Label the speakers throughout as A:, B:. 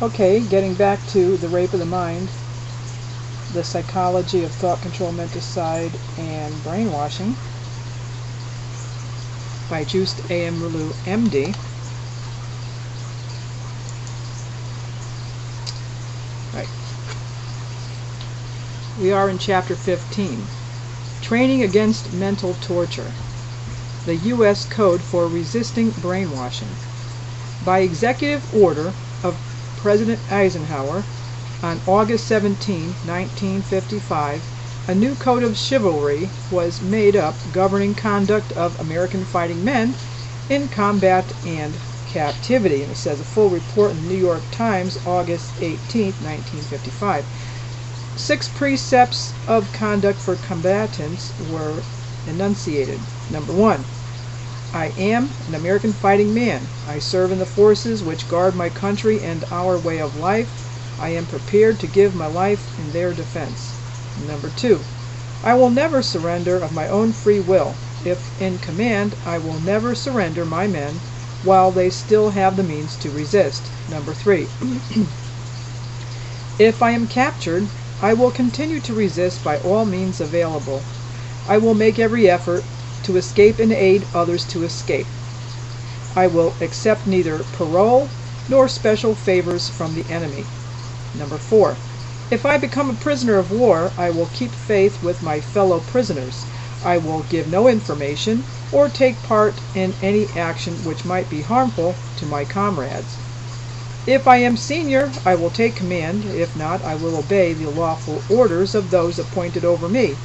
A: Okay, getting back to The Rape of the Mind, the psychology of thought control, menticide, and brainwashing by Mind.wmv, MD. Right. We are in Chapter 15, Training Against Mental Torture, the U.S. Code for Resisting Brainwashing. By executive order of President Eisenhower on August 17, 1955, a new code of chivalry was made up governing conduct of American fighting men in combat and captivity. And it says a full report in the New York Times, August 18, 1955. 6 precepts of conduct for combatants were enunciated. Number 1. I am an American fighting man. I serve in the forces which guard my country and our way of life. I am prepared to give my life in their defense. Number 2. I will never surrender of my own free will. If in command, I will never surrender my men while they still have the means to resist. Number 3. If I am captured, I will continue to resist by all means available. I will make every effort to escape and aid others to escape. I will accept neither parole nor special favors from the enemy. Number 4. If I become a prisoner of war, I will keep faith with my fellow prisoners. I will give no information or take part in any action which might be harmful to my comrades. If I am senior, I will take command. If not, I will obey the lawful orders of those appointed over me,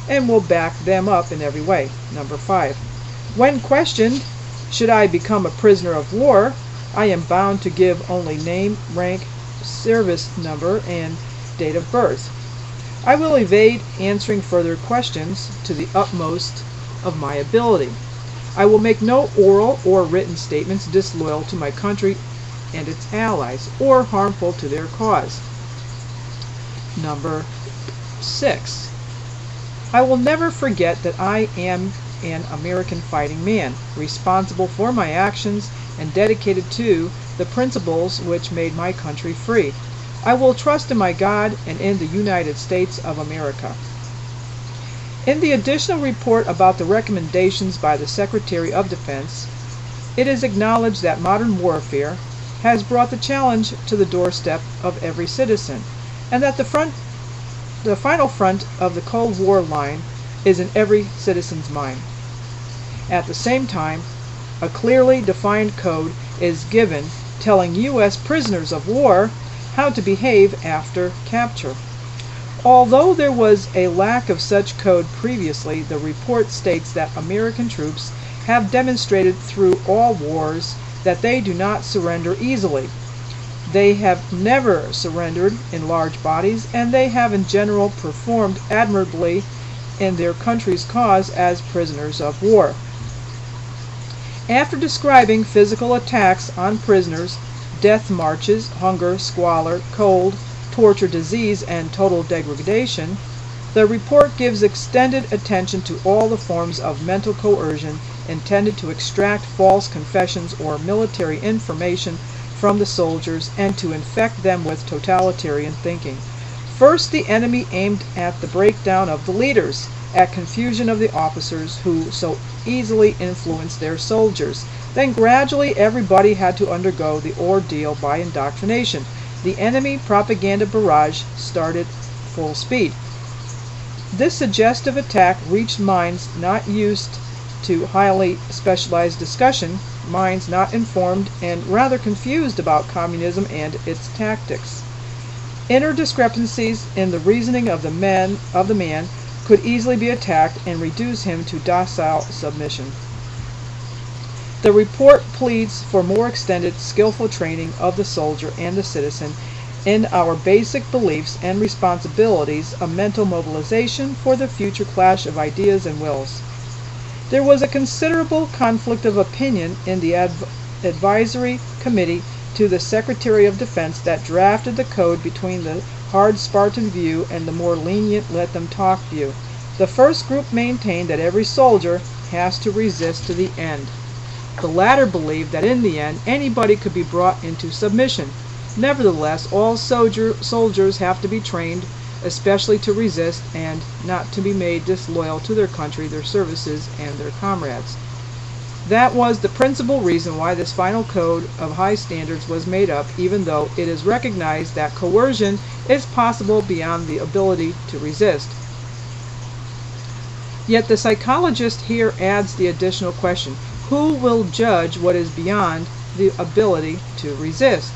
A: and will back them up in every way. Number 5. When questioned, should I become a prisoner of war, I am bound to give only name, rank, service number, and date of birth. I will evade answering further questions to the utmost of my ability. I will make no oral or written statements disloyal to my country and its allies, or harmful to their cause. Number 6. I will never forget that I am an American fighting man, responsible for my actions and dedicated to the principles which made my country free. I will trust in my God and in the United States of America. In the additional report about the recommendations by the Secretary of Defense, it is acknowledged that modern warfare has brought the challenge to the doorstep of every citizen, and that the final front of the Cold War line is in every citizen's mind. At the same time, a clearly defined code is given telling U.S. prisoners of war how to behave after capture. Although there was a lack of such code previously, the report states that American troops have demonstrated through all wars that they do not surrender easily. They have never surrendered in large bodies, and they have in general performed admirably in their country's cause as prisoners of war. After describing physical attacks on prisoners, death marches, hunger, squalor, cold, torture, disease, and total degradation, the report gives extended attention to all the forms of mental coercion intended to extract false confessions or military information from the soldiers and to infect them with totalitarian thinking. First, the enemy aimed at the breakdown of the leaders, at confusion of the officers who so easily influenced their soldiers. Then gradually everybody had to undergo the ordeal by indoctrination. The enemy propaganda barrage started full speed. This suggestive attack reached minds not used to highly specialized discussion, minds not informed and rather confused about communism and its tactics. Inner discrepancies in the reasoning of the man could easily be attacked and reduce him to docile submission. The report pleads for more extended, skillful training of the soldier and the citizen in our basic beliefs and responsibilities, a mental mobilization for the future clash of ideas and wills. There was a considerable conflict of opinion in the advisory committee to the Secretary of Defense that drafted the code between the hard Spartan view and the more lenient let them talk view. The first group maintained that every soldier has to resist to the end. The latter believed that in the end anybody could be brought into submission. Nevertheless, all soldiers have to be trained, especially to resist and not to be made disloyal to their country, their services, and their comrades. That was the principal reason why this final code of high standards was made up, even though it is recognized that coercion is possible beyond the ability to resist. Yet the psychologist here adds the additional question: who will judge what is beyond the ability to resist?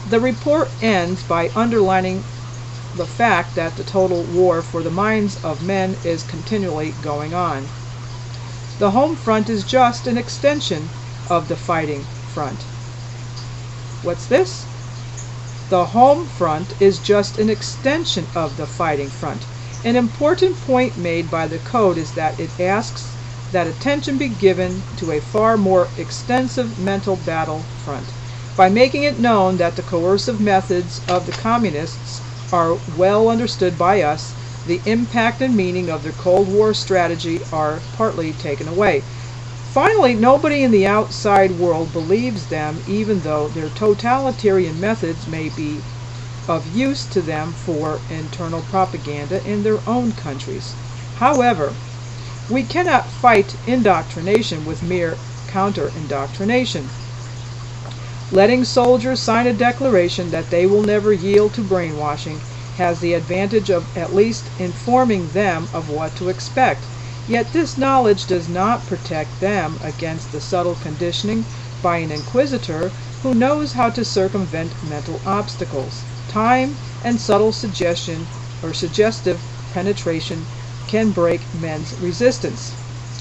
A: The report ends by underlining the fact that the total war for the minds of men is continually going on. The home front is just an extension of the fighting front. What's this? The home front is just an extension of the fighting front. An important point made by the code is that it asks that attention be given to a far more extensive mental battle front. By making it known that the coercive methods of the communists are well understood by us, the impact and meaning of their Cold War strategy are partly taken away. Finally, nobody in the outside world believes them, even though their totalitarian methods may be of use to them for internal propaganda in their own countries. However, we cannot fight indoctrination with mere counter-indoctrination. Letting soldiers sign a declaration that they will never yield to brainwashing has the advantage of at least informing them of what to expect. Yet this knowledge does not protect them against the subtle conditioning by an inquisitor who knows how to circumvent mental obstacles. Time and subtle suggestion or suggestive penetration can break men's resistance.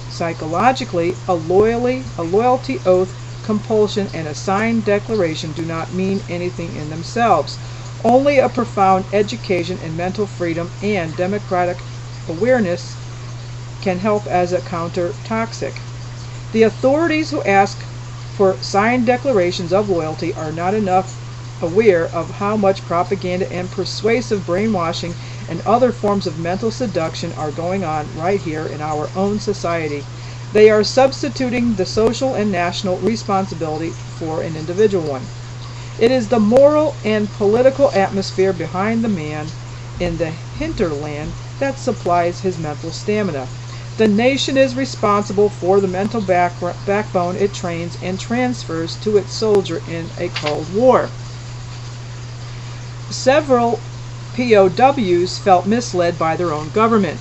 A: Psychologically, a loyalty oath, compulsion, and a signed declaration do not mean anything in themselves. Only a profound education in mental freedom and democratic awareness can help as a counter-toxic. The authorities who ask for signed declarations of loyalty are not enough aware of how much propaganda and persuasive brainwashing and other forms of mental seduction are going on right here in our own society. They are substituting the social and national responsibility for an individual one. It is the moral and political atmosphere behind the man in the hinterland that supplies his mental stamina. The nation is responsible for the mental backbone it trains and transfers to its soldier in a Cold War. Several POWs felt misled by their own government.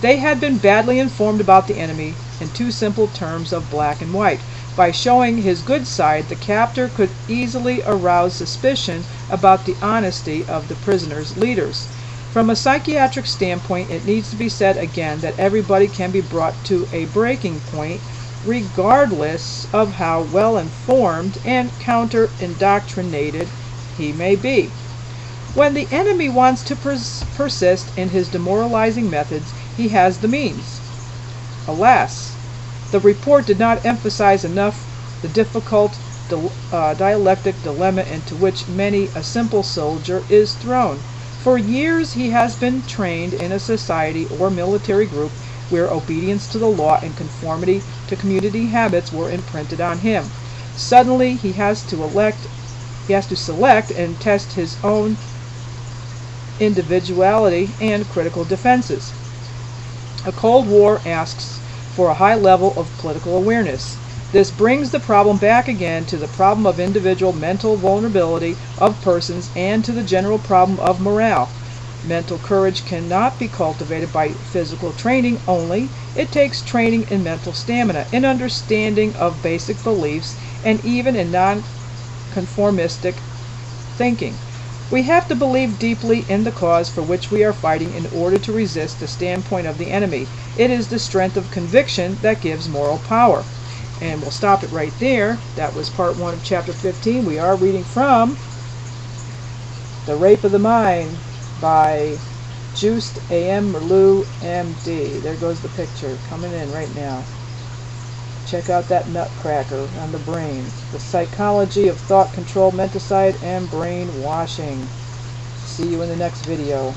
A: They had been badly informed about the enemy in two simple terms of black and white. By showing his good side, the captor could easily arouse suspicion about the honesty of the prisoners' leaders. From a psychiatric standpoint, it needs to be said again that everybody can be brought to a breaking point regardless of how well informed and counter-indoctrinated he may be. When the enemy wants to persist in his demoralizing methods, he has the means. Alas, the report did not emphasize enough the difficult dialectic dilemma into which many a simple soldier is thrown. For years he has been trained in a society or military group where obedience to the law and conformity to community habits were imprinted on him. Suddenly he has to select and test his own individuality and critical defenses. A Cold War asks for a high level of political awareness. This brings the problem back again to the problem of individual mental vulnerability of persons and to the general problem of morale. Mental courage cannot be cultivated by physical training only. It takes training in mental stamina, in understanding of basic beliefs, and even in non-conformistic thinking. We have to believe deeply in the cause for which we are fighting in order to resist the standpoint of the enemy. It is the strength of conviction that gives moral power. And we'll stop it right there. That was part 1 of chapter 15. We are reading from The Rape of the Mind by Juiced A.M. Merleau, M.D. There goes the picture coming in right now. Check out that nutcracker on the brain. The psychology of thought control, menticide, and brainwashing. See you in the next video.